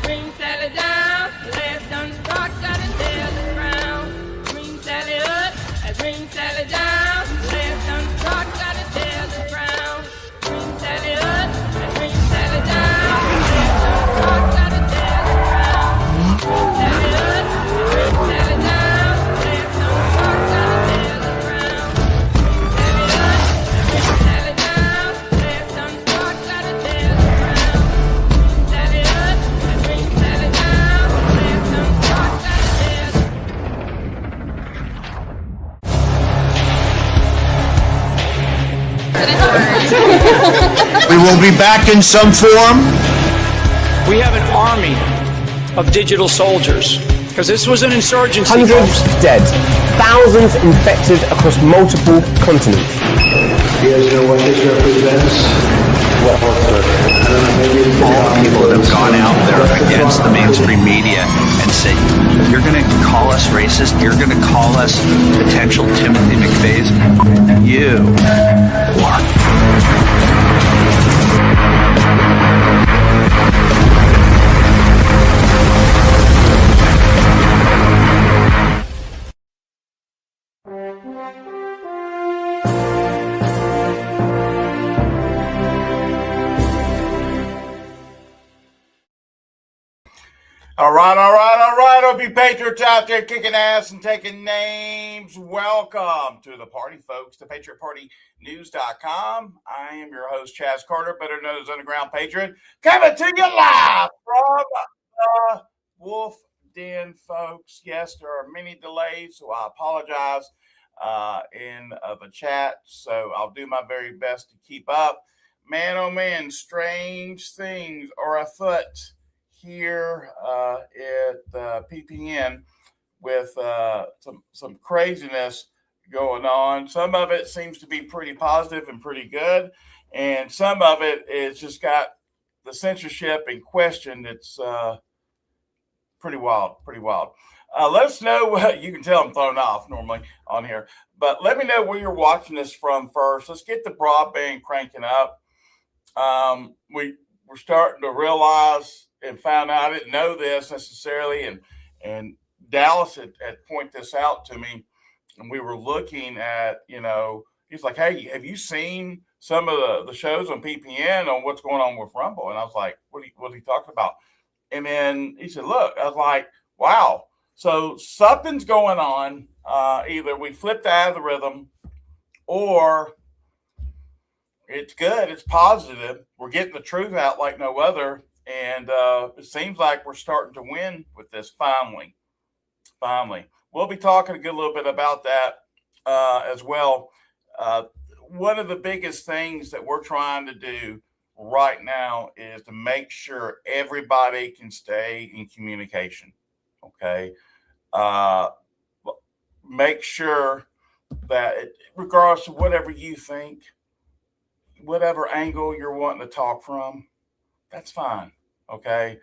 Bring Sally down, last done start, gotta tell the crown. Bring Sally up, bring Sally down, last done start, gotta tell the crown. Bring Sally up, bring Sally down, last done start, gotta tell the crown. Bring Sally up, bring Sally down, last done start, gotta tell the crown. Bring Sally up, bring Sally down, last done start, gotta tell the crown. Bring Sally up, bring Sally down, last done start, gotta tell the We will be back in some form. We have an army of digital soldiers because this was an insurgency. Hundreds dead, thousands infected across multiple continents. You guys know what this represents? All people that have gone out there against the mainstream media and said, you're going to call us racist, you're going to call us potential Timothy McVeighs. You are. All right. Hope you Patriots out there kicking ass and taking names. Welcome to the party, folks, to PatriotPartyNews.com. I am your host, Chaz Carter, better known as Underground Patriot, coming to you live from the Wolf Den, folks. Yes, there are many delays, so I apologize in the chat. So I'll do my very best to keep up. Man, oh man, strange things are afoot here at PPN with some craziness going on. Some of it seems to be pretty positive and pretty good, and some of it is just got the censorship in question. It's pretty wild. Let us know what you can tell I'm thrown off normally on here, but let me know where you're watching this from first. Let's get the broadband cranking up. We're starting to realize and found out, I didn't know this necessarily, and Dallas had pointed this out to me, and we were looking at, he's like, hey, have you seen some of the shows on PPN on what's going on with Rumble? And I was like, what are you talking about? And then he said, look, I was like, wow, so something's going on. Either we flipped out of the rhythm, or it's good, it's positive, we're getting the truth out like no other. And it seems like we're starting to win with this finally. We'll be talking a good little bit about that as well. One of the biggest things that we're trying to do right now is to make sure everybody can stay in communication. Okay. Make sure that regardless of whatever you think, whatever angle you're wanting to talk from, that's fine. Okay.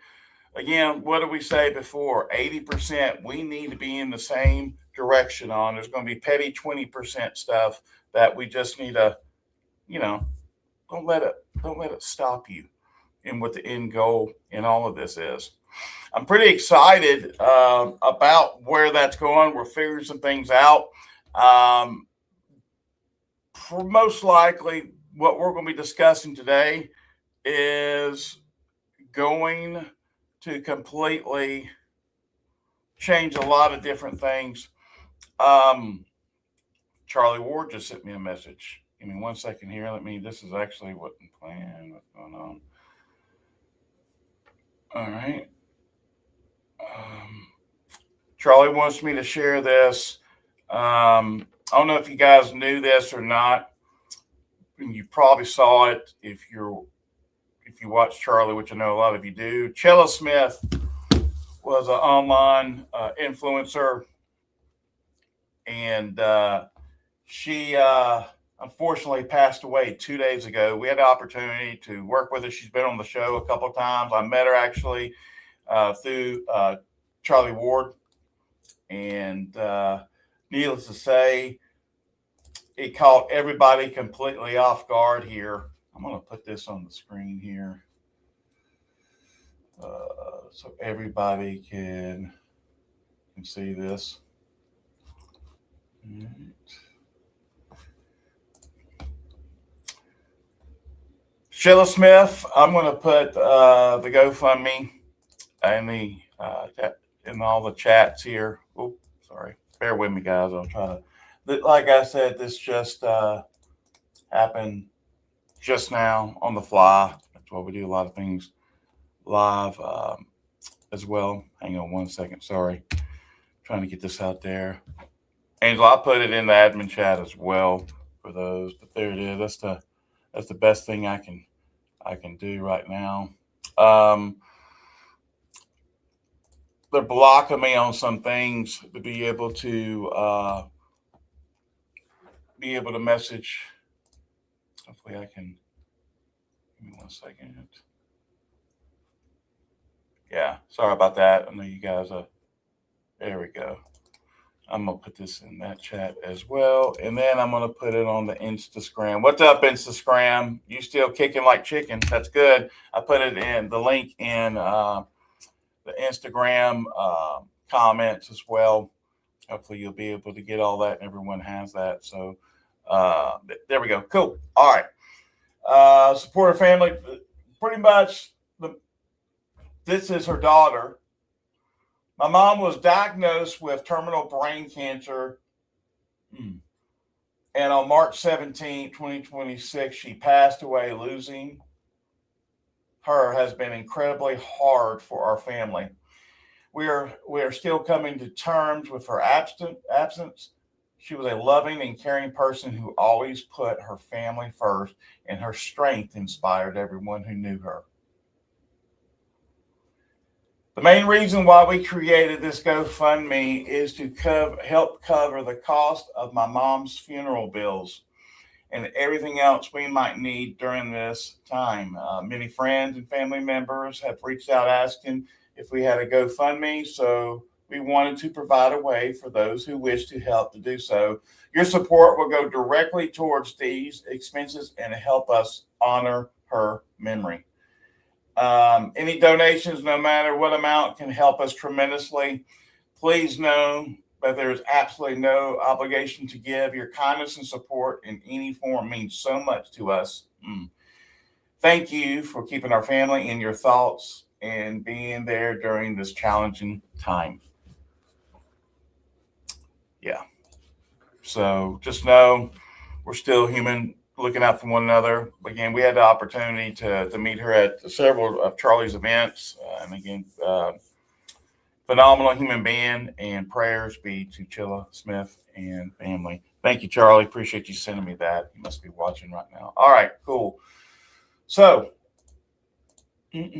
Again, what did we say before? 80%. We need to be in the same direction on. There's going to be petty 20% stuff that we just need to, don't let it stop you in what the end goal in all of this is. I'm pretty excited about where that's going. We're figuring some things out. Most likely, what we're going to be discussing today is going to completely change a lot of different things. Charlie Ward just sent me a message. Give me 1 second here. This is actually what I'm playing. What's going on? All right. Charlie wants me to share this. I don't know if you guys knew this or not. You probably saw it if you watch Charlie, which I know a lot of you do. Chella Smith was an online influencer, and she unfortunately passed away 2 days ago. We had the opportunity to work with her. She's been on the show a couple of times. I met her actually through Charlie Ward, and needless to say, it caught everybody completely off guard here. I'm going to put this on the screen here. so everybody can see this. All right. Chella Smith, I'm going to put the GoFundMe in the in all the chats here. Oh, sorry. Bear with me, guys. I'll try to. Like I said, this just happened just now on the fly. That's why we do a lot of things live as well. Hang on one second. Sorry. Trying to get this out there. Angela, I'll put it in the admin chat as well for those. But there it is. That's the best thing I can do right now. They're blocking me on some things to be able to message. Hopefully I can. Give me 1 second. Yeah, sorry about that. I know you guys there we go. I'm going to put this in that chat as well. And then I'm going to put it on the Instagram. What's up, Instagram? You still kicking like chicken. That's good. I put it in the link in the Instagram comments as well. Hopefully you'll be able to get all that and everyone has that. So there we go. Cool. All right. Support her family. Pretty much this is her daughter. My mom was diagnosed with terminal brain cancer. And on March 17, 2026, she passed away. Losing her has been incredibly hard for our family. We are still coming to terms with her absence. She was a loving and caring person who always put her family first, and her strength inspired everyone who knew her. The main reason why we created this GoFundMe is to help cover the cost of my mom's funeral bills and everything else we might need during this time. Many friends and family members have reached out asking if we had a GoFundMe, so we wanted to provide a way for those who wish to help to do so. Your support will go directly towards these expenses and help us honor her memory. Any donations, no matter what amount, can help us tremendously. Please know that there is absolutely no obligation to give. Your kindness and support in any form means so much to us. Thank you for keeping our family in your thoughts and being there during this challenging time. Yeah. So just know we're still human, looking out for one another. Again, we had the opportunity to meet her at several of Charlie's events. And again, phenomenal human being, and prayers be to Chella Smith and family. Thank you, Charlie. Appreciate you sending me that. You must be watching right now. All right, cool. So this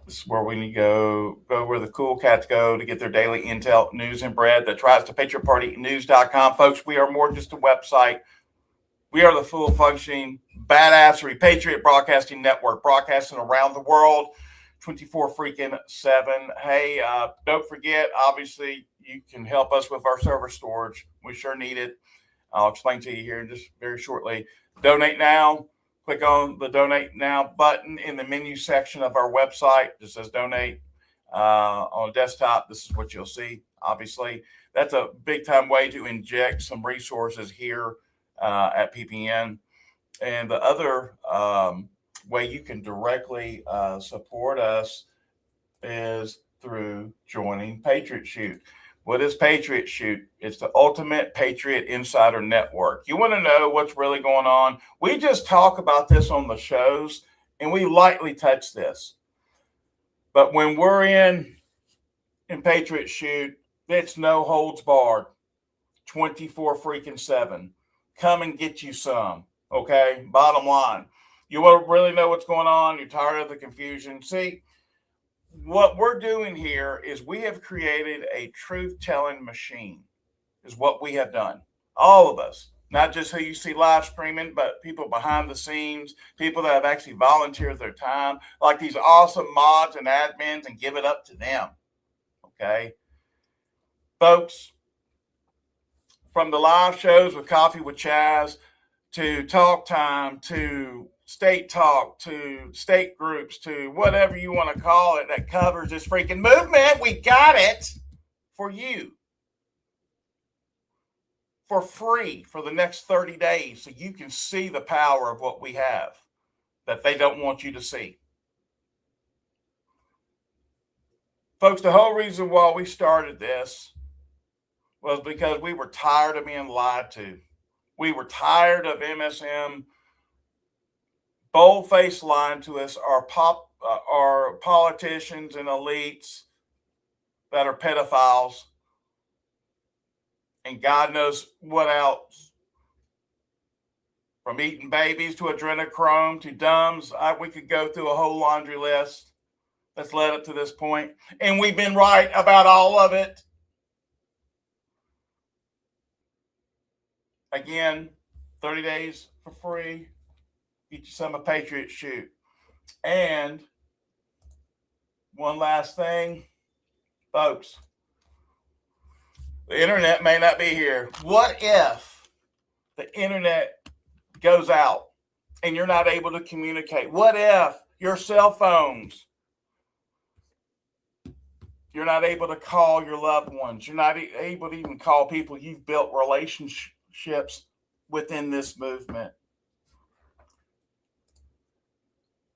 is where we need to go where the cool cats go to get their daily intel, news, and bread. That's right, to patriotpartynews.com. Folks, we are more just a website. We are the full functioning badassery Patriot Broadcasting Network, broadcasting around the world 24/7. Hey, don't forget, obviously, you can help us with our server storage. We sure need it. I'll explain to you here just very shortly. Donate now. Click on the Donate Now button in the menu section of our website. It says Donate on a desktop. This is what you'll see. Obviously, that's a big-time way to inject some resources here at PPN. And the other way you can directly support us is through joining Patriot Shoot. What is Patriot Shoot? It's the ultimate Patriot Insider Network. You want to know what's really going on? We just talk about this on the shows, and we lightly touch this. But when we're in Patriot Shoot, it's no holds barred, 24/7. Come and get you some, okay? Bottom line. You want to really know what's going on? You're tired of the confusion. See, what we're doing here is we have created a truth-telling machine, is what we have done. All of us, not just who you see live streaming, but people behind the scenes, people that have actually volunteered their time, like these awesome mods and admins, and give it up to them, okay? Folks, from the live shows with Coffee with Chaz to Talk Time to State Talk to state groups to whatever you want to call it that covers this freaking movement. We got it for you for free for the next 30 days so you can see the power of what we have that they don't want you to see. Folks, the whole reason why we started this was because we were tired of being lied to. We were tired of MSM bold-faced lying to us, our politicians and elites that are pedophiles and God knows what else. From eating babies to adrenochrome to DUMS, we could go through a whole laundry list that's led up to this point. And we've been right about all of it. Again, 30 days for free. Get you some of Patriot shoot. And one last thing, folks. The internet may not be here. What if the internet goes out and you're not able to communicate? What if your cell phones, you're not able to call your loved ones? You're not able to even call people you've built relationships within this movement.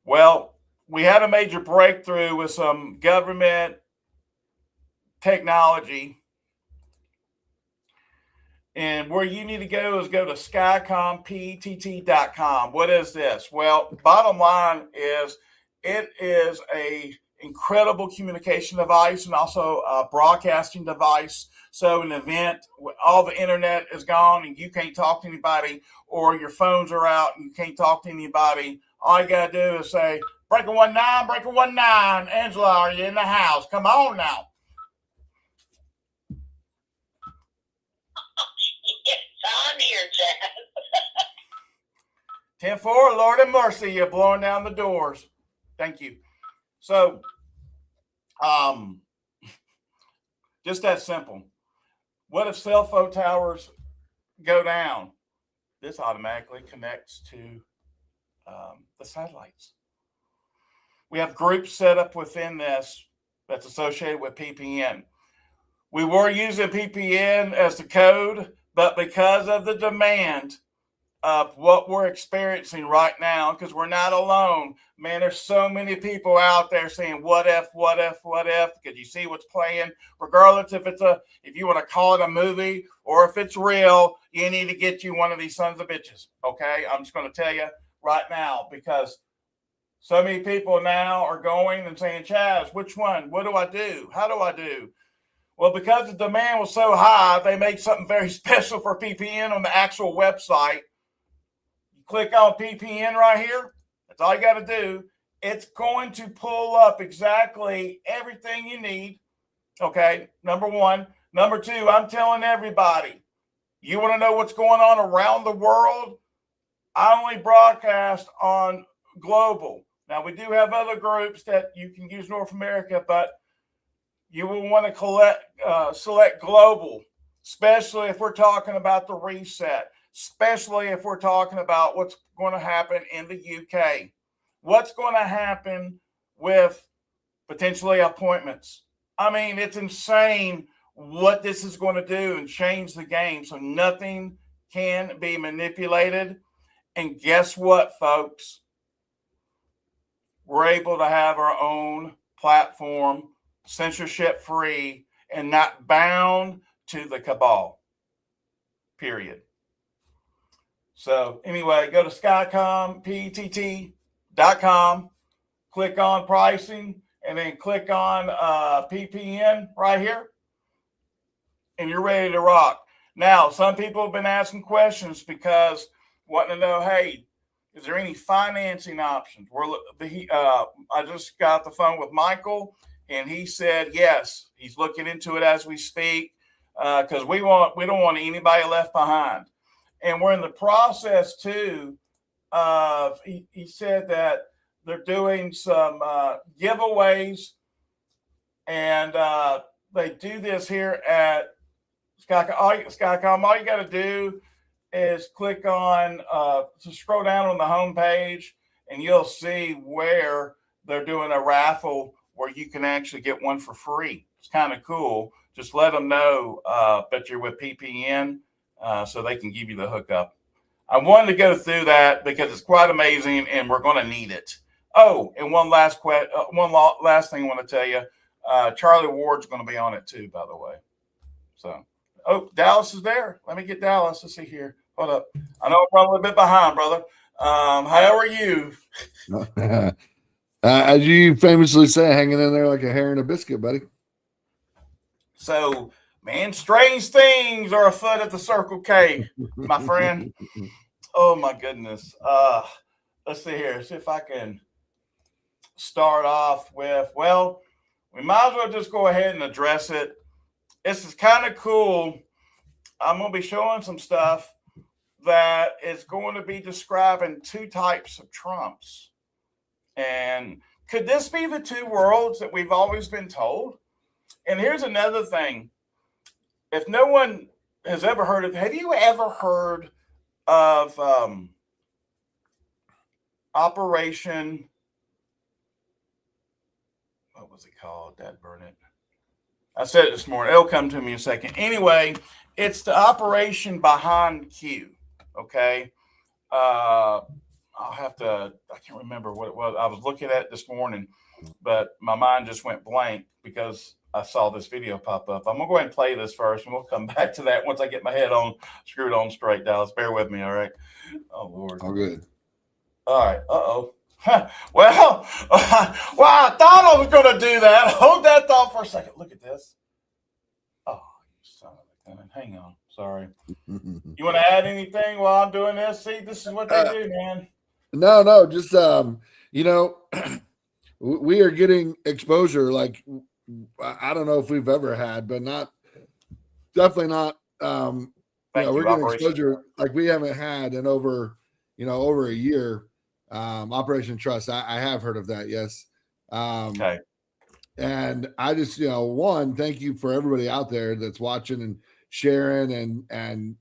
Well, we had a major breakthrough with some government technology. And where you need to go is go to skycomptt.com. What is this? Well, bottom line is it is a incredible communication device and also a broadcasting device. So an event, all the internet is gone and you can't talk to anybody, or your phones are out and you can't talk to anybody, all you got to do is say, breaker 19, breaker 19. Angela, are you in the house? Come on now. I'm here, Chad. 10-4, Lord have mercy, you're blowing down the doors. Thank you. So, just that simple. What if cell phone towers go down? This automatically connects to the satellites. We have groups set up within this that's associated with PPN. We were using PPN as the code, but because of the demand of what we're experiencing right now, because we're not alone, man, there's so many people out there saying, what if, because you see what's playing, regardless if you want to call it a movie or if it's real, you need to get you one of these sons of bitches, okay? I'm just going to tell you right now, because so many people now are going and saying, Chaz, which one? What do I do? How do I do? Well, because the demand was so high, they made something very special for PPN on the actual website. You click on PPN right here. That's all you got to do. It's going to pull up exactly everything you need. Okay, number one. Number two, I'm telling everybody, you want to know what's going on around the world? I only broadcast on global. Now, we do have other groups that you can use North America, but you will want to select global, especially if we're talking about the reset, especially if we're talking about what's going to happen in the UK, what's going to happen with potentially appointments. I mean, it's insane what this is going to do and change the game. So nothing can be manipulated. And guess what, folks? We're able to have our own platform, censorship free, and not bound to the cabal, period. So anyway, go to skycomptt.com, click on pricing, and then click on PPN right here, and you're ready to rock. Now, some people have been asking questions because wanting to know, hey, is there any financing options? I just got the phone with Michael, and he said yes, he's looking into it as we speak, because we don't want anybody left behind. And we're in the process too of, he said that they're doing some giveaways, and they do this here at Skycom. All you got to do is click on, to scroll down on the home page, and you'll see where they're doing a raffle where you can actually get one for free. It's kind of cool. Just let them know that you're with PPN so they can give you the hookup. I wanted to go through that because it's quite amazing, and we're going to need it. Oh, and one last thing I want to tell you. Charlie Ward's going to be on it too, by the way. So, Dallas is there. Let me get Dallas. Let's see here. Hold up. I know I'm probably a bit behind, brother. How are you? As you famously say, hanging in there like a hair in a biscuit, buddy. So, man, strange things are afoot at the Circle K, my friend. Oh my goodness. Let's see here. See if I can start off with, well, we might as well just go ahead and address it. This is kind of cool. I'm going to be showing some stuff that is going to be describing two types of Trumps. And could this be the two worlds that we've always been told? And here's another thing. If no one has ever heard of, have you ever heard of Operation, what was it called? Dad burn it. I said it this morning. It'll come to me in a second. Anyway, it's the operation behind Q. Okay. I can't remember what it was. I was looking at it this morning, but my mind just went blank because I saw this video pop up. I'm going to go ahead and play this first, and we'll come back to that once I get my head screwed on straight, Dallas. Bear with me, all right? Oh, Lord. All good. All right. Uh-oh. Well, I thought I was going to do that. Hold that thought for a second. Look at this. Oh, you son of a gun. Hang on. Sorry. You want to add anything while I'm doing this? See, this is what they do, man. No, just we are getting exposure like I don't know if we've ever had, but definitely not. We're getting exposure like we haven't had in over a year. Operation Trust. I have heard of that. Yes. Okay. And I just, one, thank you for everybody out there that's watching and sharing and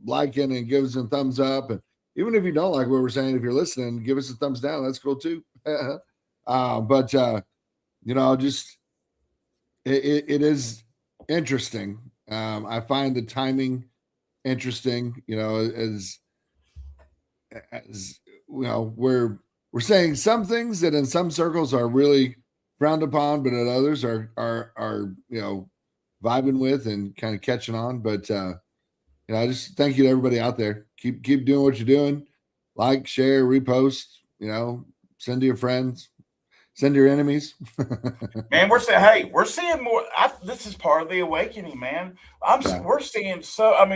liking and giving us a thumbs up. And even if you don't like what we're saying, if you're listening, give us a thumbs down. That's cool too. Just it is interesting. I find the timing interesting, as we're saying some things that in some circles are really frowned upon, but at others are vibing with and kind of catching on. But I just thank you to everybody out there. Keep doing what you're doing. Like, share, repost. Send to your friends. Send to your enemies. Man, we're seeing more. This is part of the awakening, man. We're seeing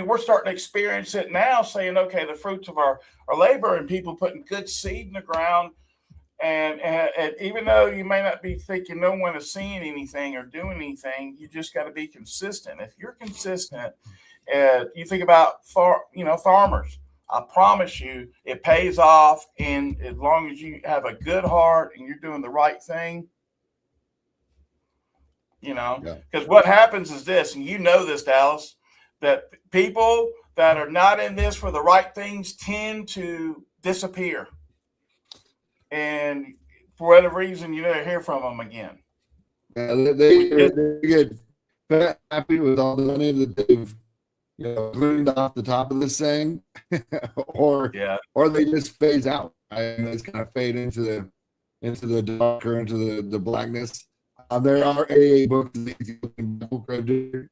we're starting to experience it now, saying, okay, the fruits of our labor and people putting good seed in the ground. And even though you may not be thinking no one is seeing anything or doing anything, you just got to be consistent. If you're consistent, you think about farmers. I promise you, it pays off. And as long as you have a good heart and you're doing the right thing, because what happens is this, and this, Dallas, that people that are not in this for the right things tend to disappear. And for whatever reason, you never hear from them again. Yeah, they get happy with all the money that they've gleaned off the top of this thing, or they just phase out. And it's kind of fade into the dark or into the blackness. There are AA books.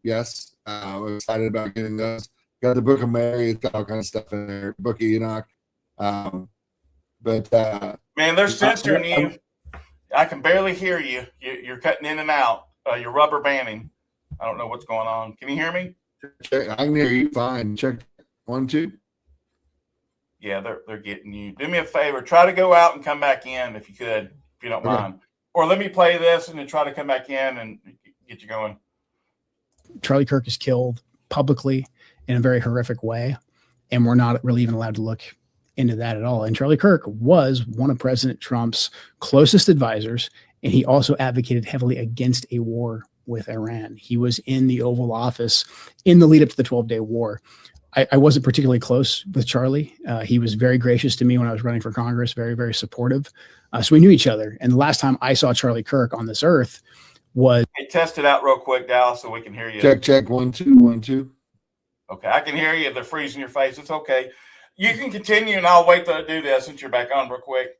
Yes, I'm excited about getting those. Got the Book of Mary. It's got all kinds of stuff in there. Book of Enoch. Man, they're censoring you. I can barely hear you. You're cutting in and out. You're rubber banding. I don't know what's going on. Can you hear me? I can hear you fine. Check 1, 2. Yeah, they're getting you. Do me a favor. Try to go out and come back in if you could, if you don't mind. Or let me play this and then try to come back in and get you going. Charlie Kirk is killed publicly in a very horrific way, and we're not really even allowed to look into that at all. And Charlie Kirk was one of President Trump's closest advisors, and he also advocated heavily against a war with Iran. He was in the Oval Office in the lead up to the 12-day war. I wasn't particularly close with Charlie. He was very gracious to me when I was running for Congress, very, very supportive. So we knew each other. And the last time I saw Charlie Kirk on this earth was. Hey, test it out real quick, Dallas, so we can hear you. Check 1 2 1 2. Okay, I can hear you. They're freezing your face. It's okay. You can continue, and I'll wait to do this since you're back on real quick.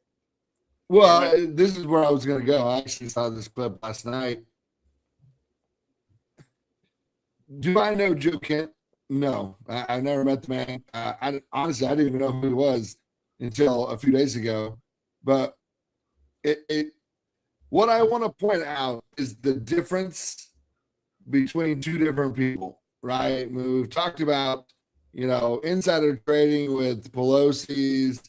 Well, this is where I was going to go. I actually saw this clip last night. Do I know Joe Kent? No, I've never met the man. Honestly, I didn't even know who he was until a few days ago. But what I want to point out is the difference between two different people, right? We've talked about, insider trading with Pelosi's,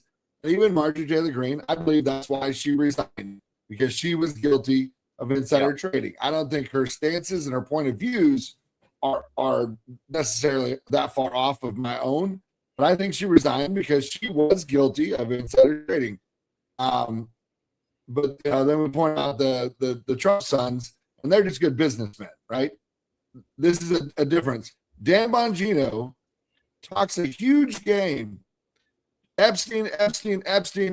and even Marjorie Taylor Greene. I believe that's why she resigned, because she was guilty of insider trading. I don't think her stances and her point of views are necessarily that far off of my own, but I think she resigned because she was guilty of insider trading. But then we point out the Trump sons, and they're just good businessmen, right? This is a difference. Dan Bongino talks a huge game. Epstein,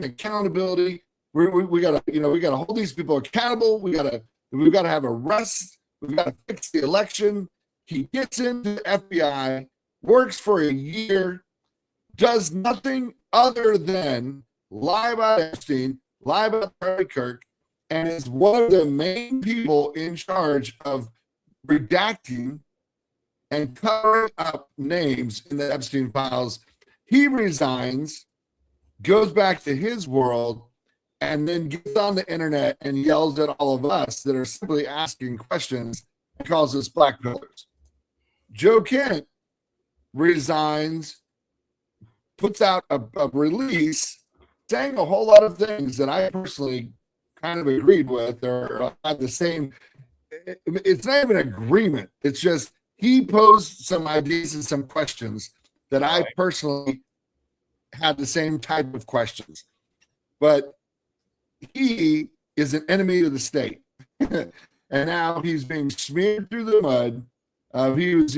accountability. We gotta hold these people accountable. We've got to have arrests. We've got to fix the election. He gets into the FBI, works for a year, does nothing other than lie about Epstein, lie about Charlie Kirk, and is one of the main people in charge of redacting and covering up names in the Epstein files. He resigns, goes back to his world, and then gets on the internet and yells at all of us that are simply asking questions and calls us black pillars. Joe Kent resigns, puts out a release saying a whole lot of things that I personally kind of agreed with or had the same. It's not even agreement. It's just he posed some ideas and some questions that I personally had the same type of questions. But he is an enemy of the state. And now he's being smeared through the mud. He was,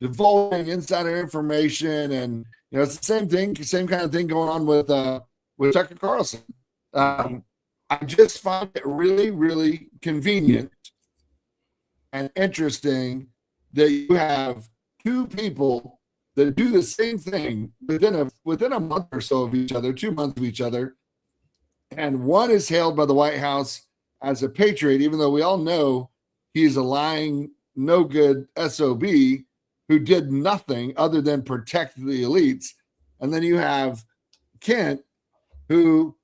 divulging insider information, and it's the same kind of thing going on with Tucker Carlson. I just find it really, really convenient and interesting that you have two people that do the same thing within a month or so of each other, 2 months of each other, and one is hailed by the White House as a patriot, even though we all know he's a lying, no good SOB who did nothing other than protect the elites. And then you have Kent, who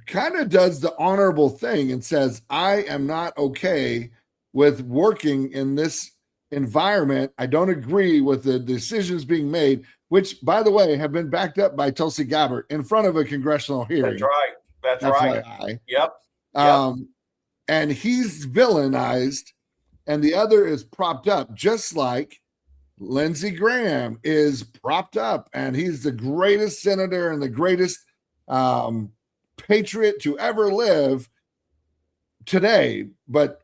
kind of does the honorable thing and says, I am not okay with working in this environment. I don't agree with the decisions being made, which, by the way, have been backed up by Tulsi Gabbard in front of a congressional hearing. That's right. Yep. And he's villainized, and the other is propped up, just like Lindsey Graham is propped up, and he's the greatest senator and the greatest patriot to ever live today. But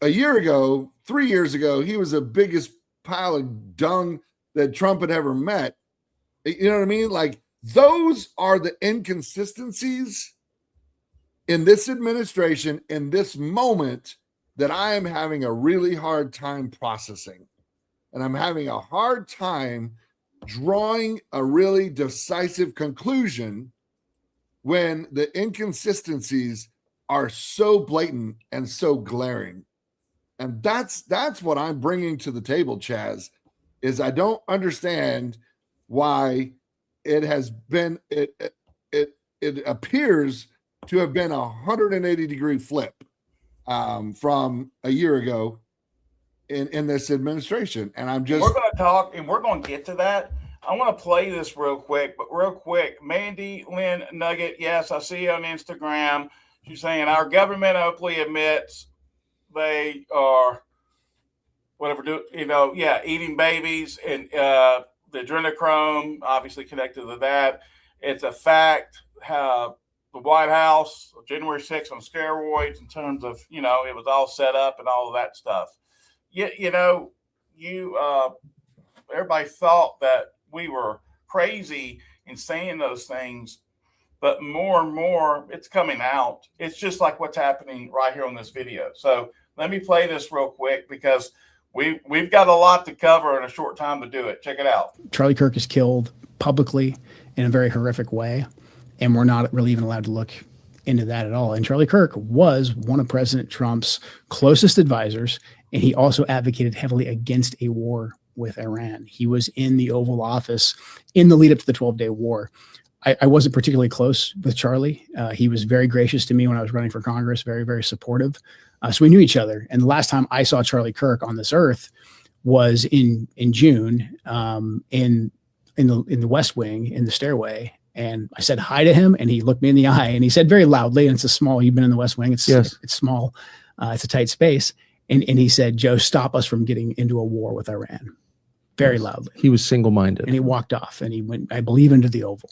a year ago, 3 years ago, he was the biggest pile of dung that Trump had ever met. You know what I mean? Like, those are the inconsistencies in this administration, in this moment, that I am having a really hard time processing. And I'm having a hard time drawing a really decisive conclusion when the inconsistencies are so blatant and so glaring. And that's what I'm bringing to the table, Chaz, is I don't understand why it has been, it appears to have been a 180-degree flip from a year ago in this administration. And we're going to talk, and we're going to get to that. I want to play this real quick, Mandy Lynn Nugget, yes, I see you on Instagram. She's saying our government openly admits they are eating babies, and the adrenochrome obviously connected to that. It's a fact. The White House, January 6th on steroids in terms of, it was all set up and all of that stuff. You everybody thought that we were crazy in saying those things, but more and more it's coming out. It's just like what's happening right here on this video. So let me play this real quick because we've got a lot to cover in a short time to do it. Check it out. Charlie Kirk is killed publicly in a very horrific way, and we're not really even allowed to look into that at all. And Charlie Kirk was one of President Trump's closest advisors, and he also advocated heavily against a war with Iran. He was in the Oval Office in the lead up to the 12-day war. I wasn't particularly close with Charlie. He was very gracious to me when I was running for Congress, very, very supportive. So we knew each other. And the last time I saw Charlie Kirk on this earth was in June in the West Wing in the stairway. And I said hi to him, and he looked me in the eye, and he said very loudly, and it's a small, you've been in the West Wing. It's small. It's a tight space. And he said, Joe, stop us from getting into a war with Iran, very loudly. He was single-minded. And he walked off, and he went, I believe, into the Oval.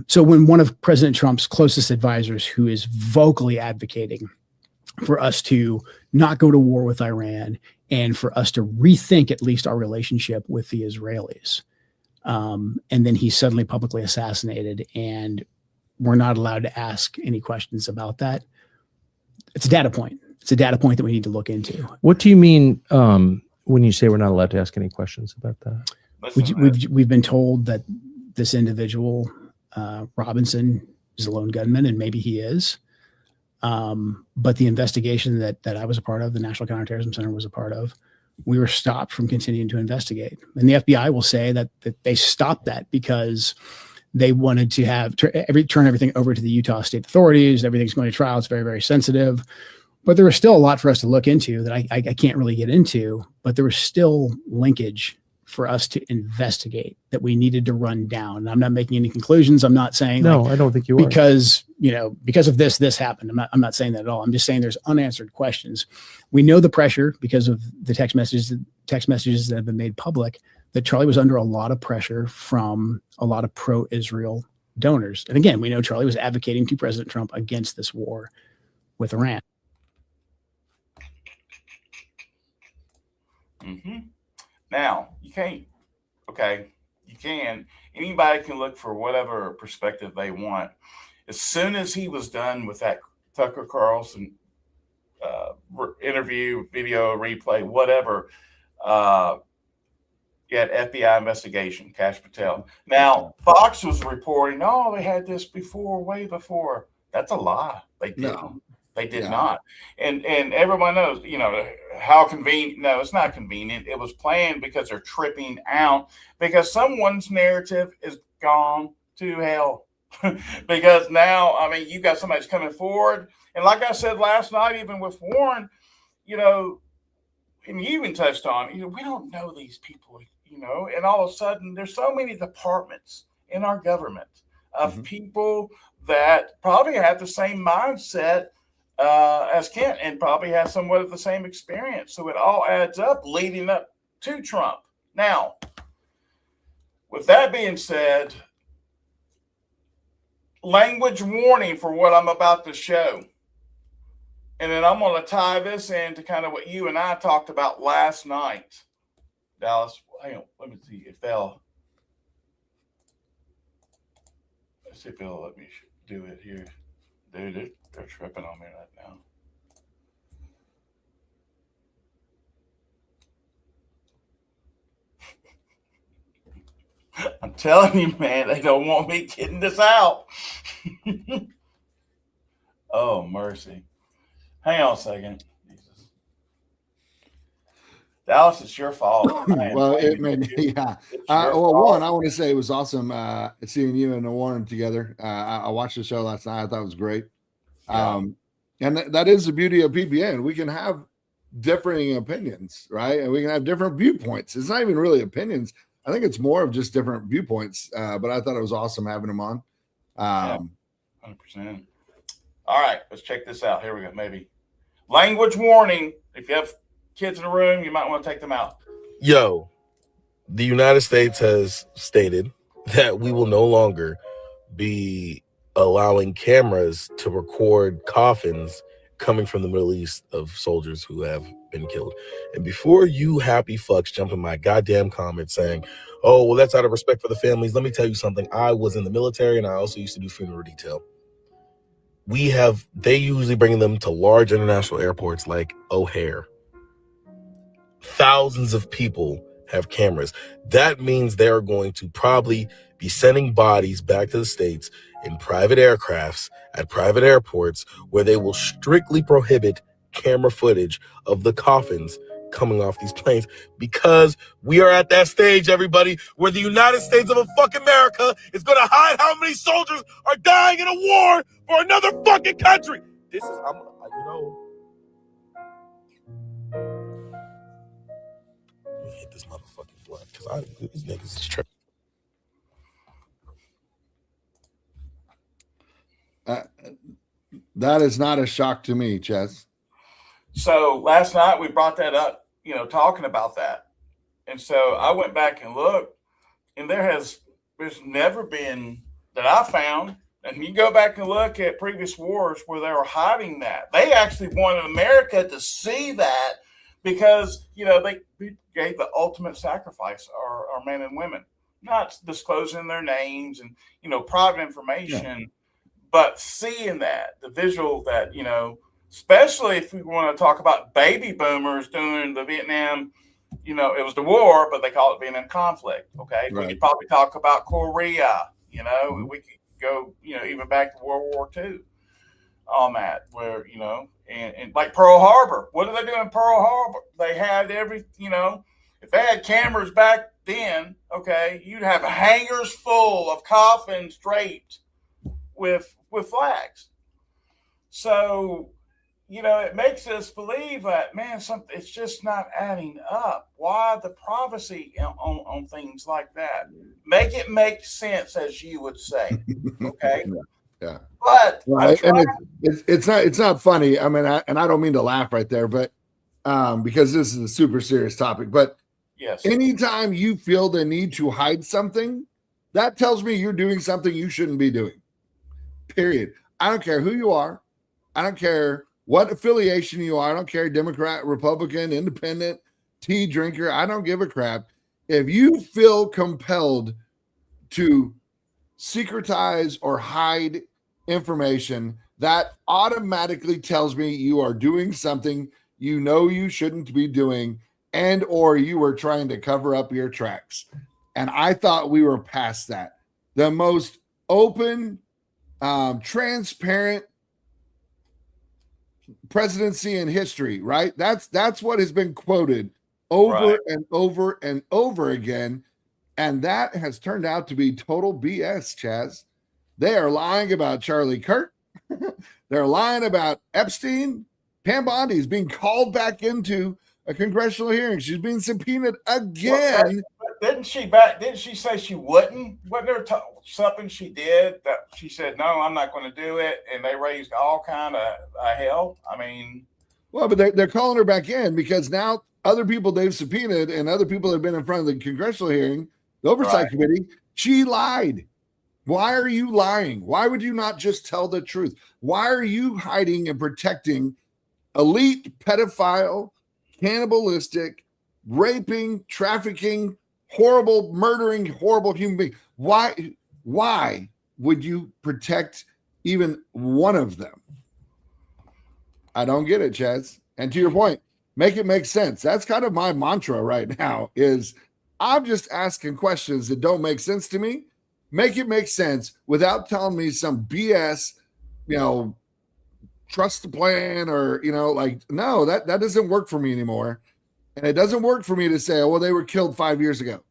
So when one of President Trump's closest advisors, who is vocally advocating for us to not go to war with Iran and for us to rethink at least our relationship with the Israelis, and then he's suddenly publicly assassinated, and we're not allowed to ask any questions about that. It's a data point. It's a data point that we need to look into. What do you mean when you say we're not allowed to ask any questions about that? We've been told that this individual, Robinson, is a lone gunman, and maybe he is. But the investigation that I was a part of, the National Counterterrorism Center was a part of, we were stopped from continuing to investigate. And the FBI will say that they stopped that because they wanted to have turn everything over to the Utah state authorities. Everything's going to trial. It's very, very sensitive. But there was still a lot for us to look into that I can't really get into. But there was still linkage for us to investigate that we needed to run down. And I'm not making any conclusions. I'm not saying no, I don't think you are. Because of this happened. I'm not saying that at all. I'm just saying there's unanswered questions. We know the pressure because of the text messages that have been made public, that Charlie was under a lot of pressure from a lot of pro-Israel donors. And again, we know Charlie was advocating to President Trump against this war with Iran. Mm-hmm. Now, you can. Anybody can look for whatever perspective they want. As soon as he was done with that Tucker Carlson interview, video, replay, whatever, you had FBI investigation, Kash Patel. Now, Fox was reporting, oh, they had this before, way before. That's a lie. They didn't. No. They did not. And everyone knows, how convenient. No, it's not convenient. It was planned because they're tripping out because someone's narrative is gone to hell. Because now, you got somebody that's coming forward. And like I said last night, even with Warren, and you even touched on, we don't know these people, and all of a sudden there's so many departments in our government of people that probably have the same mindset as Kent and probably has somewhat of the same experience. So it all adds up leading up to Trump. Now, with that being said, language warning for what I'm about to show. And then I'm going to tie this into kind of what you and I talked about last night. Dallas, hang on, let me see if let's see if they'll let me do it here. Dude, they're tripping on me right now. I'm telling you, man, they don't want me getting this out. Oh, mercy. Hang on a second. Jesus. Dallas, it's your fault. Well, yeah. I want to say it was awesome seeing you and Warren together. I watched the show last night. I thought it was great. Yeah. And that is the beauty of PPN. We can have differing opinions, right? And we can have different viewpoints. It's not even really opinions. I think it's more of just different viewpoints. But I thought it was awesome having him on. 100%. All right, let's check this out. Here we go. Maybe language warning. If you have kids in the room, you might want to take them out. Yo, the United States has stated that we will no longer be allowing cameras to record coffins coming from the Middle East of soldiers who have been killed. And before you happy fucks jump in my goddamn comments saying, oh, well, that's out of respect for the families, let me tell you something. I was in the military and I also used to do funeral detail. They usually bring them to large international airports like O'Hare. Thousands of people have cameras. That means they're going to probably be sending bodies back to the States in private aircrafts at private airports where they will strictly prohibit camera footage of the coffins coming off these planes, because we are at that stage, everybody, where the United States of fucking America is going to hide how many soldiers are dying in a war for another fucking country. This is, hit this motherfucking blunt because these niggas is tripping. That is not a shock to me, Chess. So last night we brought that up, talking about that. And so I went back and looked, and there's never been, that I found, and you go back and look at previous wars where they were hiding that. They actually wanted America to see that because, they gave the ultimate sacrifice, our men and women, not disclosing their names and, private information, but seeing that, the visual that, especially if we want to talk about baby boomers during the Vietnam, it was the war, but they call it Vietnam conflict. Okay. Right. We could probably talk about Korea, we could go, even back to World War II on that, where, and like Pearl Harbor. What did they do in Pearl Harbor? They had if they had cameras back then, okay, you'd have hangars full of coffins draped with flags. So, it makes us believe that, man, it's just not adding up. Why the privacy on things like that? Make it make sense, as you would say. Okay. Yeah. But and it's not funny. I mean, I don't mean to laugh right there, but because this is a super serious topic. But yes, anytime you feel the need to hide something, that tells me you're doing something you shouldn't be doing. Period. I don't care who you are. I don't care what affiliation you are. I don't care, Democrat, Republican, independent, tea drinker. I don't give a crap. If you feel compelled to secretize or hide information, that automatically tells me you are doing something you shouldn't be doing, and or you were trying to cover up your tracks. And I thought we were past that. The most open, transparent presidency in history, right? That's what has been quoted over and over and over again. And that has turned out to be total BS, Chaz. They are lying about Charlie Kirk. They're lying about Epstein. Pam Bondi is being called back into a congressional hearing. She's being subpoenaed again. Didn't she say she wouldn't? Wasn't there something she did that she said, no, I'm not going to do it? And they raised all kind of hell. I mean, well, but they're calling her back in because now other people they've subpoenaed and other people have been in front of the congressional hearing, the oversight committee. She lied. Why are you lying? Why would you not just tell the truth? Why are you hiding and protecting elite, pedophile, cannibalistic, raping, trafficking, horrible, murdering, horrible human being? Why would you protect even one of them? I don't get it, Chaz. And to your point, make it make sense. That's kind of my mantra right now is I'm just asking questions that don't make sense to me. Make it make sense without telling me some BS, trust the plan or, no, that doesn't work for me anymore. And it doesn't work for me to say, oh, well, they were killed 5 years ago.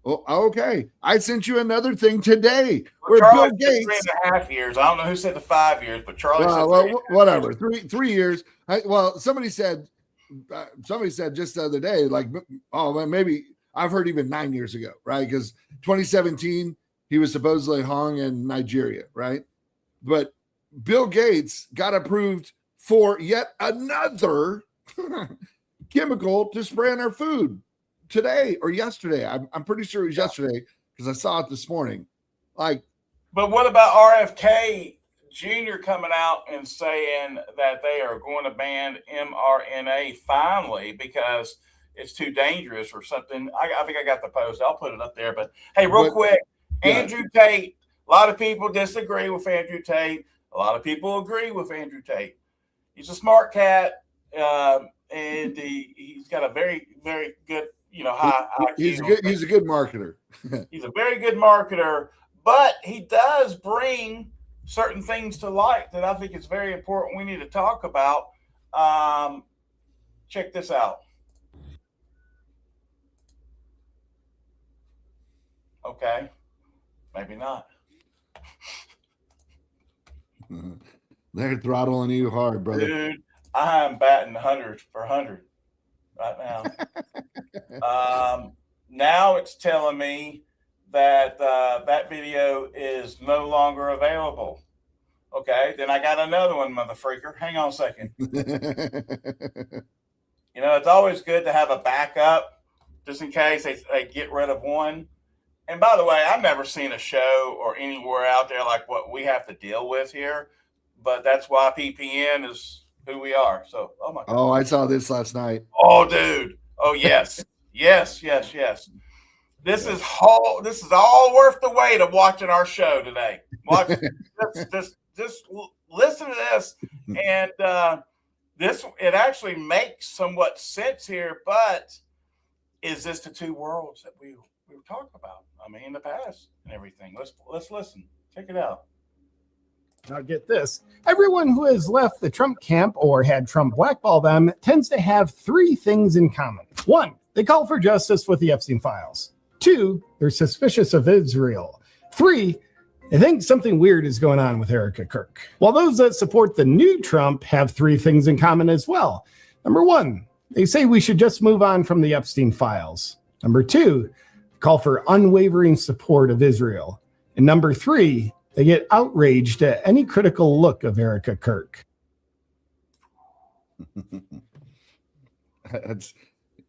Well, okay. I sent you another thing today where Bill Gates. 3.5 years. I don't know who said the 5 years, but Charlie said whatever. 3 years. Somebody said just the other day, like, oh, maybe I've heard even 9 years ago, right? Because 2017, he was supposedly hung in Nigeria, right? But Bill Gates got approved for yet another chemical to spray on our food today or yesterday. I'm pretty sure it was yesterday because I saw it this morning. But what about RFK Junior coming out and saying that they are going to ban mRNA finally because it's too dangerous or something. I think I got the post. I'll put it up there. But hey, real quick, Andrew Tate. A lot of people disagree with Andrew Tate. A lot of people agree with Andrew Tate. He's a smart cat, and he's got a very, very good, high IQ. He's a good marketer. He's a very good marketer, but he does bring certain things to light that I think is very important. We need to talk about. Check this out. Okay, maybe not. They're throttling you hard, brother. Dude, I'm batting 100 for 100 right now. Now it's telling me that that video is no longer available. Okay, then I got another one, mother freaker. Hang on a second. It's always good to have a backup just in case they get rid of one. And by the way, I've never seen a show or anywhere out there like what we have to deal with here. But that's why PPN is who we are. So, oh my God. Oh, I saw this last night. Oh, dude. Oh, yes. yes. This is all worth the wait of watching our show today. Watch just listen to this. And it actually makes somewhat sense here, but is this the two worlds that we were talking about? I mean, in the past and everything. Let's listen. Check it out. Now get this. Everyone who has left the Trump camp or had Trump blackball them tends to have three things in common. 1, they call for justice with the Epstein files. 2, they're suspicious of Israel. 3, they think something weird is going on with Erica Kirk. While those that support the new Trump have 3 things in common as well. Number 1, they say we should just move on from the Epstein files. Number 2, call for unwavering support of Israel. And number 3, they get outraged at any critical look of Erica Kirk. Do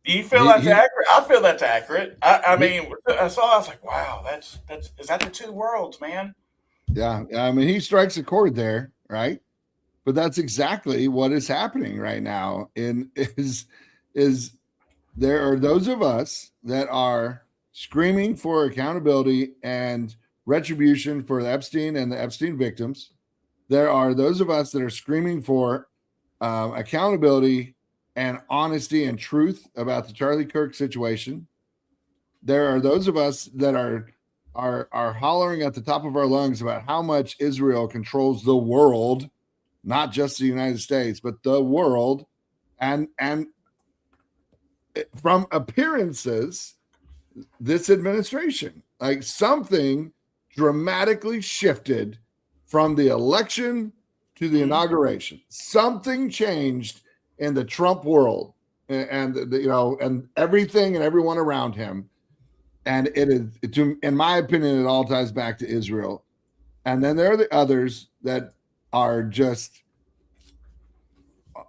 you feel that's accurate? I feel that's accurate. I mean, I was like, wow, is that the two worlds, man? Yeah. I mean, he strikes a chord there, right? But that's exactly what is happening right now. Is there are those of us that are screaming for accountability and retribution for the Epstein and the Epstein victims. There are those of us that are screaming for accountability and honesty and truth about the Charlie Kirk situation. There are those of us that are hollering at the top of our lungs about how much Israel controls the world, not just the United States, but the world. And from appearances, this administration, like something dramatically shifted from the election to the inauguration. Something changed in the Trump world and everything and everyone around him. And in my opinion, it all ties back to Israel. And then there are the others that are just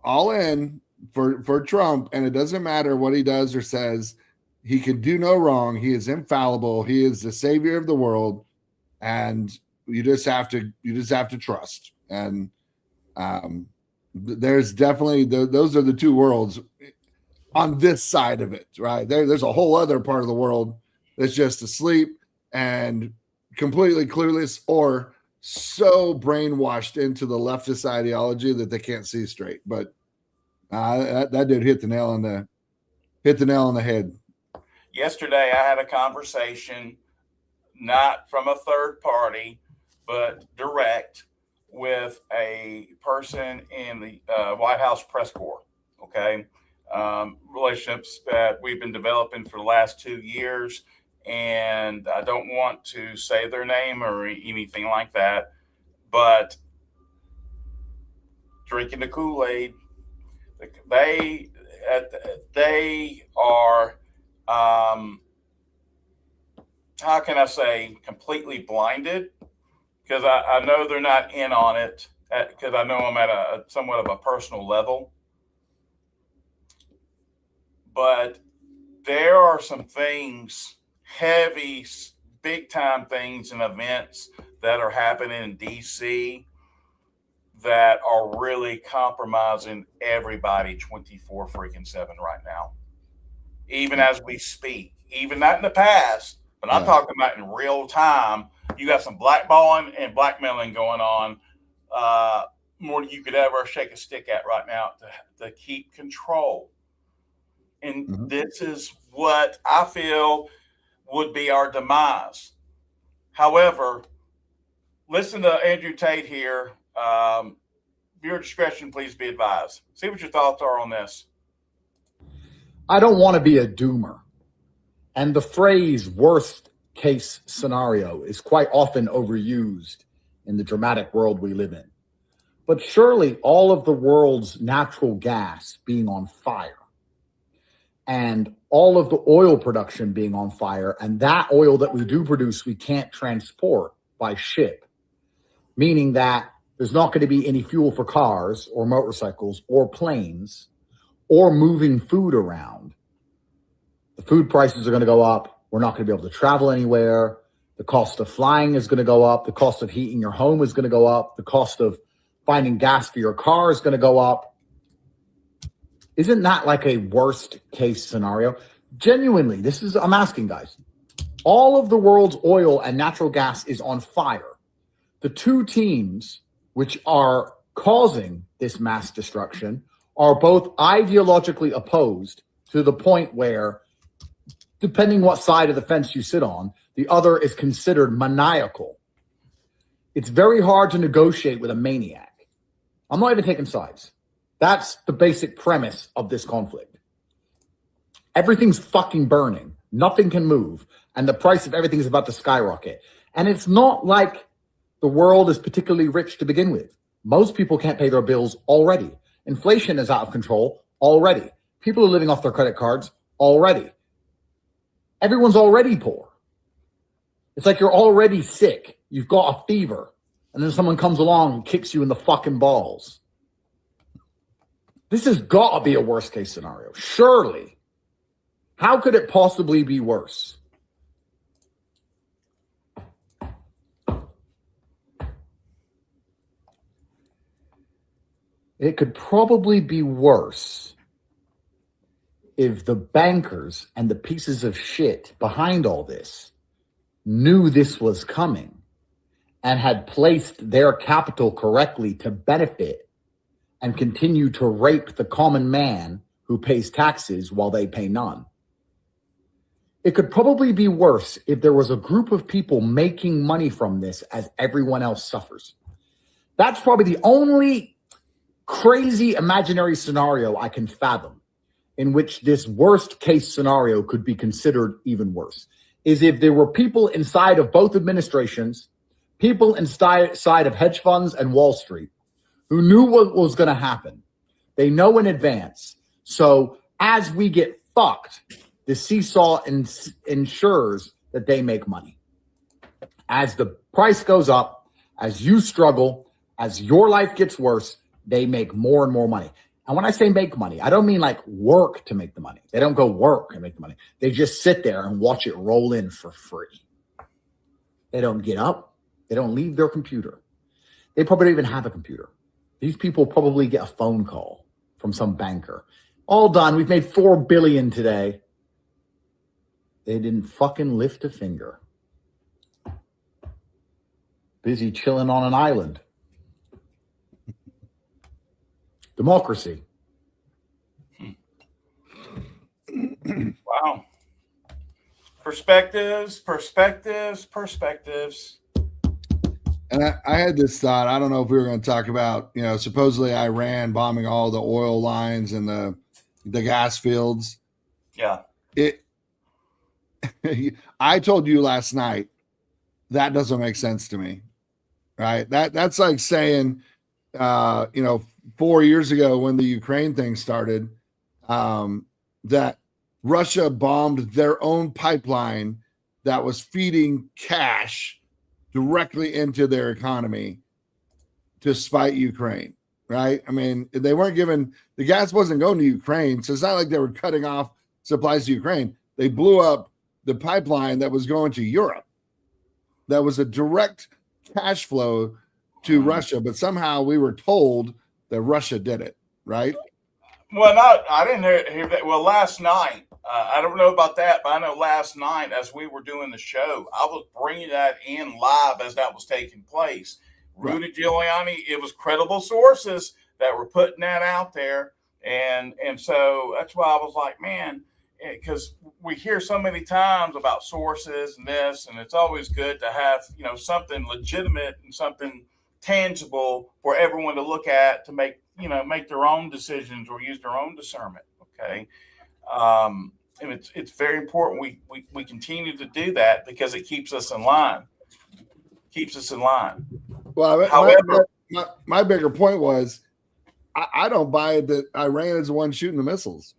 all in for Trump. And it doesn't matter what he does or says. He can do no wrong. He is infallible. He is the savior of the world. And you just have to trust. And there's definitely those are the two worlds on this side of it, right? There's a whole other part of the world that's just asleep and completely clueless or so brainwashed into the leftist ideology that they can't see straight. But that dude hit the nail on the head. Yesterday, I had a conversation, not from a third party, but direct with a person in the White House press corps. Okay. Relationships that we've been developing for the last 2 years. And I don't want to say their name or anything like that, but drinking the Kool-Aid, they are, how can I say, completely blinded, because I know they're not in on it, because I know I'm at a somewhat of a personal level. But there are some things, heavy, big time things and events that are happening in DC that are really compromising everybody 24 freaking 7 right now. Even as we speak, even not in the past, but I'm talking about in real time. You got some blackballing and blackmailing going on more than you could ever shake a stick at right now to keep control. And this is what I feel would be our demise. However, listen to Andrew Tate here. Viewer discretion, please be advised. See what your thoughts are on this. I don't want to be a doomer. And the phrase worst case scenario is quite often overused in the dramatic world we live in. But surely all of the world's natural gas being on fire and all of the oil production being on fire, and that oil that we do produce, we can't transport by ship, meaning that there's not going to be any fuel for cars or motorcycles or planes or moving food around. The food prices are going to go up. We're not going to be able to travel anywhere. The cost of flying is going to go up. The cost of heating your home is going to go up. The cost of finding gas for your car is going to go up. Isn't that like a worst case scenario? Genuinely, I'm asking guys, all of the world's oil and natural gas is on fire. The two teams which are causing this mass destruction are both ideologically opposed to the point where, depending what side of the fence you sit on, the other is considered maniacal. It's very hard to negotiate with a maniac. I'm not even taking sides. That's the basic premise of this conflict. Everything's fucking burning. Nothing can move. And the price of everything is about to skyrocket. And it's not like the world is particularly rich to begin with. Most people can't pay their bills already. Inflation is out of control already. People are living off their credit cards already. Everyone's already poor. It's like you're already sick. You've got a fever. And then someone comes along and kicks you in the fucking balls. This has got to be a worst case scenario. Surely. How could it possibly be worse? It could probably be worse if the bankers and the pieces of shit behind all this knew this was coming and had placed their capital correctly to benefit and continue to rape the common man who pays taxes while they pay none. It could probably be worse if there was a group of people making money from this as everyone else suffers. That's probably the only crazy imaginary scenario I can fathom in which this worst case scenario could be considered even worse, is if there were people inside of both administrations, people inside of hedge funds and Wall Street who knew what was going to happen. They know in advance. So as we get fucked, the seesaw ensures that they make money. As the price goes up, as you struggle, as your life gets worse, they make more and more money. And when I say make money, I don't mean like work to make the money. They don't go work and make the money. They just sit there and watch it roll in for free. They don't get up. They don't leave their computer. They probably don't even have a computer. These people probably get a phone call from some banker. All done. We've made $4 billion today. They didn't fucking lift a finger. Busy chilling on an island. Democracy. Wow. Perspectives. And I had this thought. I don't know if we were going to talk about, supposedly Iran bombing all the oil lines and the gas fields. Yeah. I told you last night that doesn't make sense to me, right? That's like saying, 4 years ago when the Ukraine thing started, that Russia bombed their own pipeline that was feeding cash directly into their economy to spite Ukraine, right? I mean, they weren't given, the gas wasn't going to Ukraine, so it's not like they were cutting off supplies to Ukraine. They blew up the pipeline that was going to Europe. That was a direct cash flow to Russia, but somehow we were told that Russia did it, right? Well, I didn't hear that. Well, last night, I don't know about that, but I know last night as we were doing the show, I was bringing that in live as that was taking place. Rudy Giuliani, it was credible sources that were putting that out there. And so that's why I was like, man, because we hear so many times about sources and this, and it's always good to have, something legitimate and something tangible for everyone to look at to make their own decisions or use their own discernment. Okay. And it's very important we continue to do that because it keeps us in line. Well, however, my bigger point was I don't buy it that Iran is the one shooting the missiles.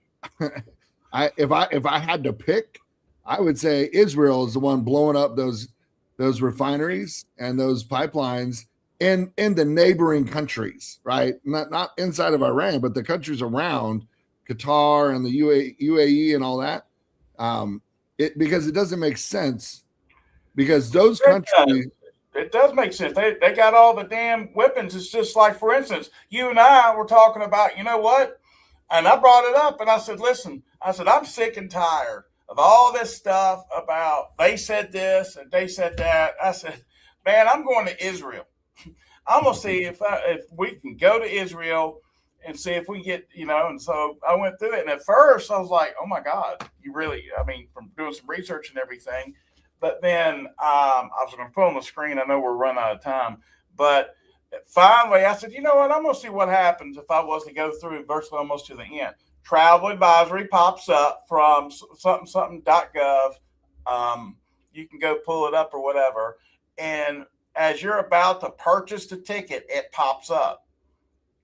If I had to pick, I would say Israel is the one blowing up those refineries and those pipelines in the neighboring countries, right? Not inside of Iran, but the countries around Qatar and the UAE and all that. Because it doesn't make sense because those countries. It does make sense. They got all the damn weapons. It's just like, for instance, you and I were talking about, you know what? And I brought it up and I said, listen, I'm sick and tired of all this stuff about they said this and they said that. I said, man, I'm going to Israel. I'm going to see if we can go to Israel and see if we get, and so I went through it. And at first I was like, oh my God, from doing some research and everything. But then I was going to put on the screen. I know we're running out of time. But finally, I said, you know what? I'm going to see what happens if I was to go through virtually almost to the end. Travel advisory pops up from something.gov. You can go pull it up or whatever. And as you're about to purchase the ticket, it pops up.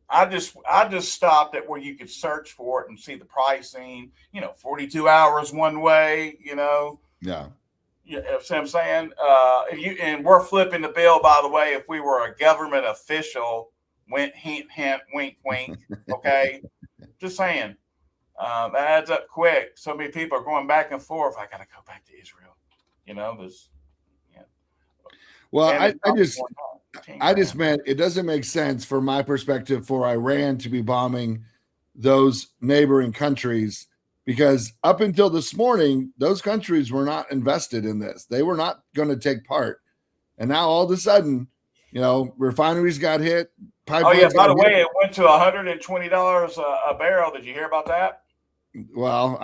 I just stopped at where you could search for it and see the pricing, 42 hours one way, Yeah. You know what I'm saying? And we're flipping the bill, by the way, if we were a government official, hint, hint, wink, wink. Okay. Just saying. That adds up quick. So many people are going back and forth. I got to go back to Israel. Well, I just meant it doesn't make sense from my perspective for Iran to be bombing those neighboring countries because up until this morning, those countries were not invested in this. They were not going to take part. And now all of a sudden, refineries got hit. Oh, yeah. By the way, it went to $120 a barrel. Did you hear about that? Well,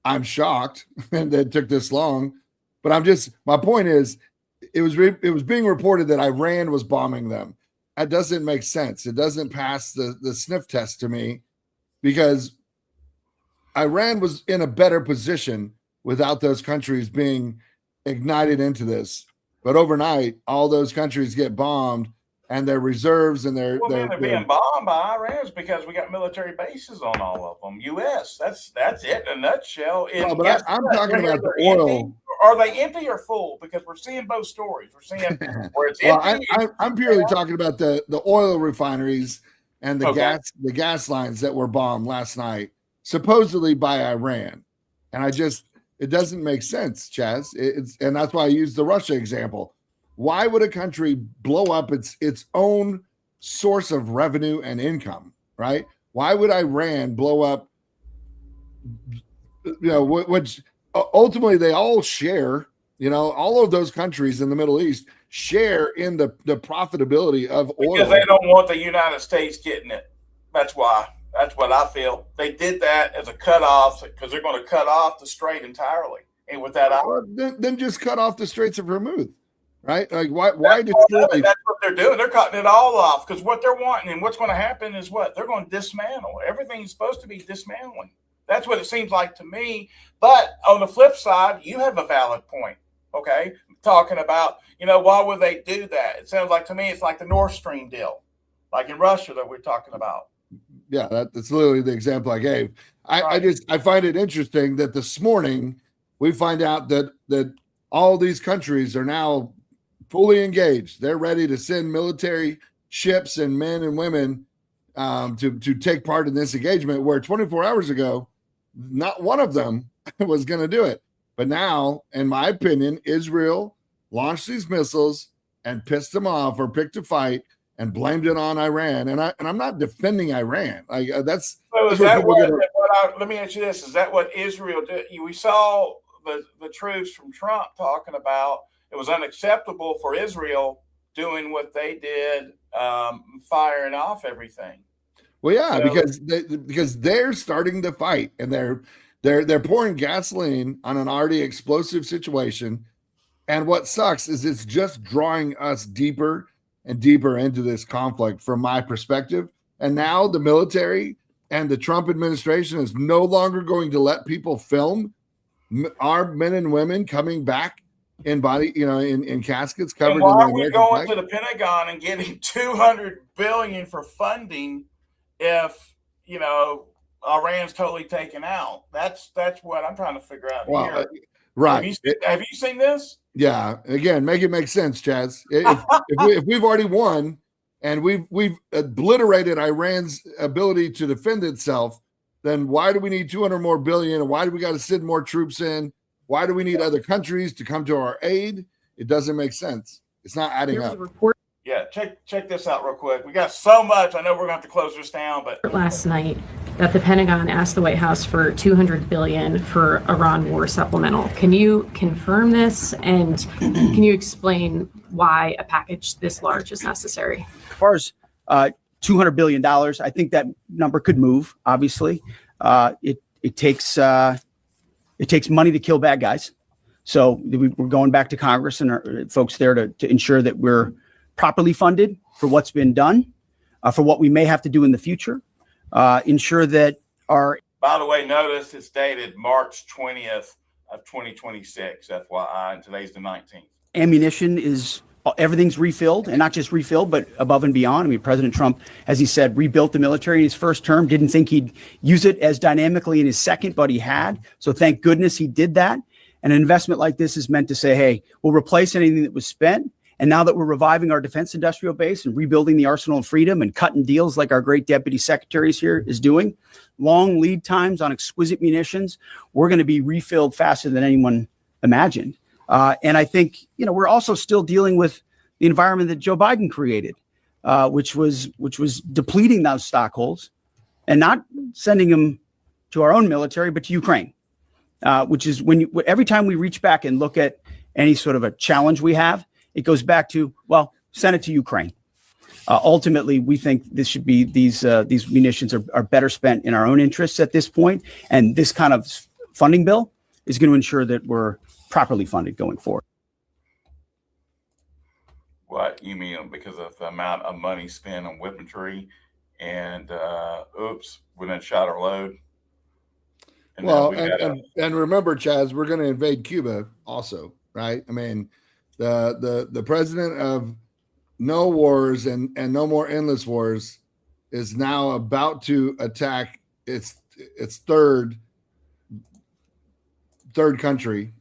I'm shocked that it took this long. But my point is, it was being reported that Iran was bombing them. That doesn't make sense. It doesn't pass the sniff test to me because Iran was in a better position without those countries being ignited into this. But overnight, all those countries get bombed and their reserves and they're being bombed by Iran because we got military bases on all of them. U.S. That's it in a nutshell. But I'm talking about the oil. Are they empty or full? Because we're seeing both stories. We're seeing where it's empty. I'm purely talking about the oil refineries and the gas lines that were bombed last night, supposedly by Iran. And it doesn't make sense, Chaz. And that's why I used the Russia example. Why would a country blow up its own source of revenue and income, right? Why would Iran blow up, which ultimately they all share, all of those countries in the Middle East share in the profitability of oil. Because they don't want the United States getting it. That's why. That's what I feel. They did that as a cutoff because they're going to cut off the strait entirely. And with that, then just cut off the Straits of Hormuz, right? Like why destroy? That's what they're doing. They're cutting it all off because what they're wanting and what's going to happen is what they're going to dismantle. Everything's supposed to be dismantling. That's what it seems like to me. But on the flip side, you have a valid point. Okay, talking about why would they do that? It sounds like to me it's like the Nord Stream deal, like in Russia that we're talking about. Yeah, that's literally the example I gave. I find it interesting that this morning we find out that all these countries are now fully engaged. They're ready to send military ships and men and women to take part in this engagement, where 24 hours ago, not one of them was going to do it. But now, in my opinion, Israel launched these missiles and pissed them off or picked a fight and blamed it on Iran. And I'm not defending Iran. That's let me ask you this: is that what Israel did? We saw the troops from Trump talking about it was unacceptable for Israel doing what they did, firing off everything. Well, yeah, because they're starting to fight, and they're pouring gasoline on an already explosive situation. And what sucks is it's just drawing us deeper and deeper into this conflict from my perspective. And now the military and the Trump administration is no longer going to let people film our men and women coming back in body, in caskets covered. And why in are we going to the Pentagon and getting $200 billion for funding if Iran's totally taken out? That's what I'm trying to figure out here. Right. Have you seen this? Yeah. Again, make it make sense, Chaz. If we've already won and we've obliterated Iran's ability to defend itself, then why do we need 200 more billion? And why do we got to send more troops in? Why do we need other countries to come to our aid? It doesn't make sense. It's not adding up. Yeah, check this out real quick. We got so much. I know we're going to have to close this down, but last night that the Pentagon asked the White House for $200 billion for Iran war supplemental. Can you confirm this, and can you explain why a package this large is necessary? As far as $200 billion, I think that number could move. Obviously, it takes money to kill bad guys. So we're going back to Congress and our folks there to ensure that we're properly funded for what's been done, for what we may have to do in the future, ensure that our... By the way, notice it's dated March 20th of 2026, FYI, and today's the 19th. Ammunition is... Everything's refilled, and not just refilled, but above and beyond. I mean, President Trump, as he said, rebuilt the military in his first term, didn't think he'd use it as dynamically in his second, but he had. So thank goodness he did that. And an investment like this is meant to say, hey, we'll replace anything that was spent. And now that we're reviving our defense industrial base and rebuilding the arsenal of freedom and cutting deals like our great deputy secretaries here is doing, long lead times on exquisite munitions, we're going to be refilled faster than anyone imagined. And I think, we're also still dealing with the environment that Joe Biden created, which was depleting those stockholds and not sending them to our own military, but to Ukraine, which is every time we reach back and look at any sort of a challenge we have, it goes back to, well, send it to Ukraine. Ultimately, we think this should be these munitions are better spent in our own interests at this point. And this kind of funding bill is going to ensure that we're properly funded going forward. What you mean because of the amount of money spent on weaponry and we done shot our load. And and remember, Chaz, we're going to invade Cuba also, right? I mean, the president of no wars and no more endless wars is now about to attack its third country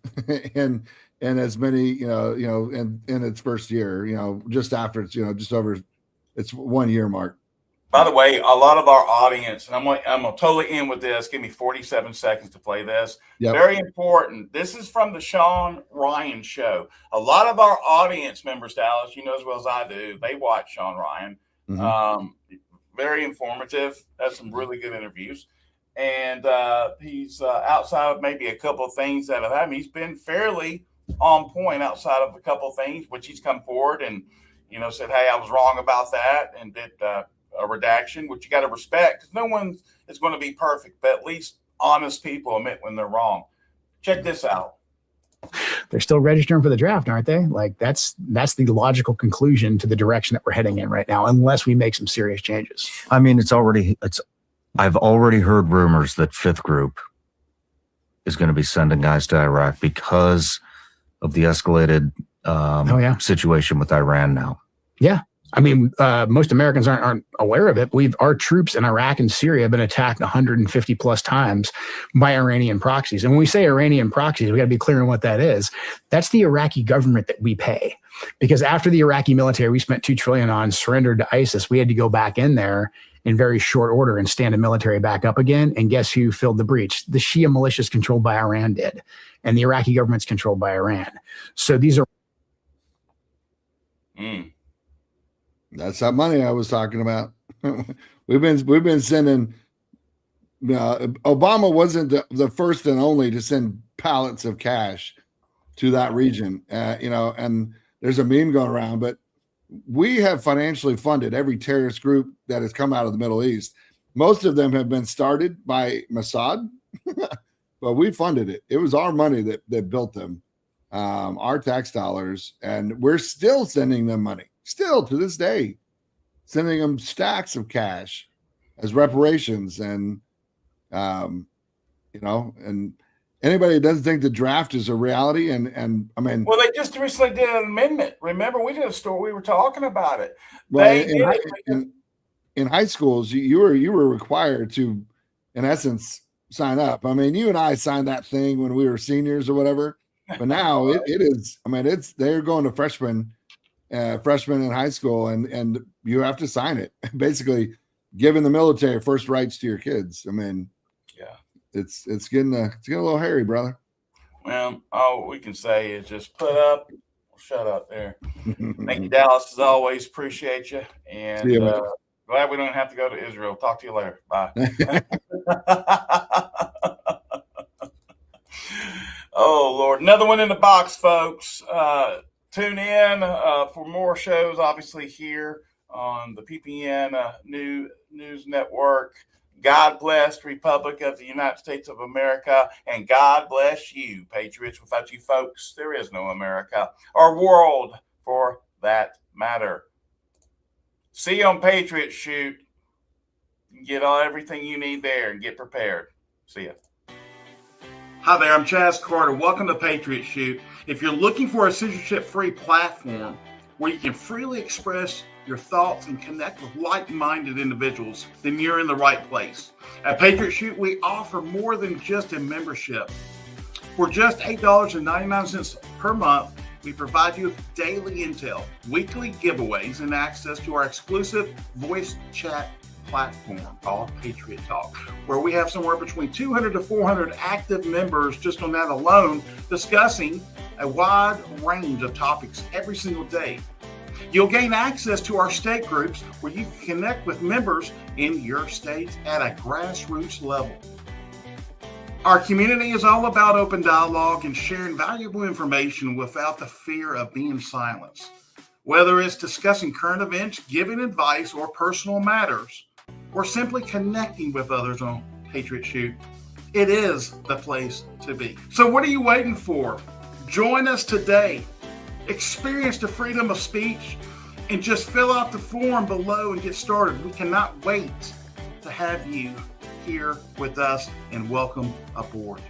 and as many in its first year, just after it's just over its 1 year mark. By the way, a lot of our audience, and I'm gonna totally end with this. Give me 47 seconds to play this. Yep. Very important. This is from the Sean Ryan show. A lot of our audience members, Dallas, as well as I do, they watch Sean Ryan. Mm-hmm. Very informative. Has some really good interviews. And he's outside of maybe a couple of things that have happened. He's been fairly on point outside of a couple of things, which he's come forward and, said, hey, I was wrong about that, and did a redaction, which you got to respect because no one is going to be perfect, but at least honest people admit when they're wrong. Check this out. They're still registering for the draft, aren't they? Like that's the logical conclusion to the direction that we're heading in right now, unless we make some serious changes. I mean, I've already heard rumors that Fifth Group is going to be sending guys to Iraq because of the escalated situation with Iran now. Yeah. I mean, most Americans aren't aware of it. Our troops in Iraq and Syria have been attacked 150 plus times by Iranian proxies. And when we say Iranian proxies, we got to be clear on what that is. That's the Iraqi government that we pay. Because after the Iraqi military, we spent $2 trillion on surrendered to ISIS. We had to go back in there in very short order and stand the military back up again. And guess who filled the breach? The Shia militias controlled by Iran did. And the Iraqi government's controlled by Iran. So these are... That's that money I was talking about. we've been sending. Obama wasn't the first and only to send pallets of cash to that region. And there's a meme going around, but we have financially funded every terrorist group that has come out of the Middle East. Most of them have been started by Mossad, but we funded it. It was our money that built them, our tax dollars, and we're still sending them money, still to this day, sending them stacks of cash as reparations. And, and anybody that doesn't think the draft is a reality, and I mean, well, they just recently did an amendment. Remember, we did a story. We were talking about it. Well, in high schools, you were required to, in essence, sign up. I mean, you and I signed that thing when we were seniors or whatever. But now it is. I mean, they're going to freshmen in high school, and you have to sign it. Basically, giving the military first rights to your kids. I mean, yeah, it's getting a little hairy, brother. Well, all we can say is just put up, shut up there. Thank you, Dallas, as always. Appreciate you. And glad we don't have to go to Israel. Talk to you later. Bye. Oh, Lord. Another one in the box, folks. Tune in for more shows, obviously, here on the PPN News Network. God bless the Republic of the United States of America, and God bless you, Patriots. Without you folks, there is no America or world for that matter. See you on Patriot Shoot. Get everything you need there and get prepared. See ya. Hi there, I'm Chaz Carter. Welcome to Patriot Shoot. If you're looking for a censorship-free platform where you can freely express your thoughts and connect with like-minded individuals, then you're in the right place. At Patriot Shoot, we offer more than just a membership. For just $8.99 per month, we provide you with daily intel, weekly giveaways, and access to our exclusive voice chat platform called Patriot Talk, where we have somewhere between 200 to 400 active members just on that alone, discussing a wide range of topics every single day. You'll gain access to our state groups where you can connect with members in your state at a grassroots level. Our community is all about open dialogue and sharing valuable information without the fear of being silenced. Whether it's discussing current events, giving advice, or personal matters, or simply connecting with others on Patriot Shoot, it is the place to be. So what are you waiting for? Join us today. Experience the freedom of speech and just fill out the form below and get started. We cannot wait to have you here with us, and welcome aboard.